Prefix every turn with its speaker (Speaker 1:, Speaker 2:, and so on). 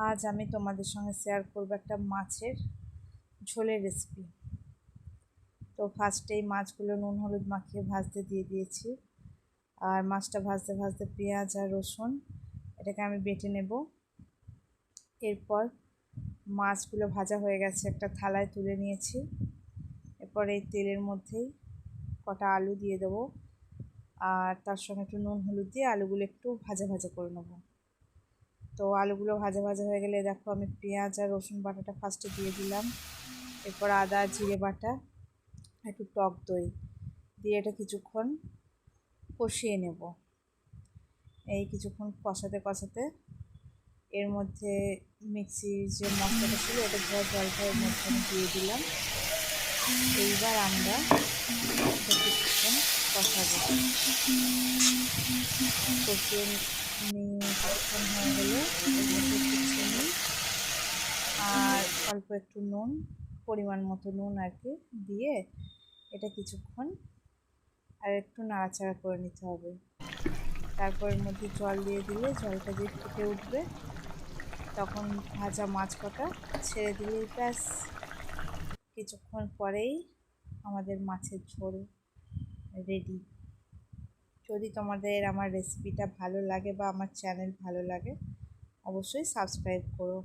Speaker 1: আজ আমি তোমাদের সঙ্গে শেয়ার করব একটা মাছের ঝোলের রেসিপি। তো ফার্স্টেই মাছগুলো নুন হলুদ মাখিয়ে ভাজতে দিয়ে দিয়েছি। আর মাছটা ভাজতে ভাজতে পেঁয়াজ আর রসুন এটাকে আমি বেটে নেব। এরপর মাছগুলো ভাজা হয়ে গেছে, একটা থালায় তুলে নিয়েছি। এরপর এই তেলের মধ্যেই কটা আলু দিয়ে দেবো, আর তার সঙ্গে একটু নুন হলুদ দিয়ে আলুগুলো একটু ভাজা ভাজা করে নেবো। তো আলুগুলো ভাজা ভাজা হয়ে গেলে দেখো আমি পেঁয়াজ আর রসুন বাটাটা ফার্স্টে দিয়ে দিলাম। এরপর আদা জিরে বাটা, একটু টক দই দিয়ে এটা কিছুক্ষণ কষিয়ে নেব। এই কিছুক্ষণ কষাতে কষাতে এর মধ্যে মিক্সির যে মশলাটা ছিল এটা জলটা এর মধ্যে আমি দিয়ে দিলাম। এইবার আমরা কিছুক্ষণ কষাবো। কষিয়ে কিছুক্ষণ হয়ে গেলে এর মধ্যে একটু চিনি আর অল্প একটু নুন, পরিমাণ মতো নুন আর কি দিয়ে এটা কিছুক্ষণ আর একটু নাড়াচাড়া করে নিতে হবে। তারপর এর মধ্যে জল দিয়ে দিলে জলটা যে ফুটে উঠবে তখন ভাজা মাছ কটা ছেড়ে দিলেই ব্যাস, কিছুক্ষণ পরেই আমাদের মাছের ঝোল রেডি। যদি তোমাদের আমার রেসিপিটা ভালো লাগে বা আমার চ্যানেল ভালো লাগে অবশ্যই সাবস্ক্রাইব করো।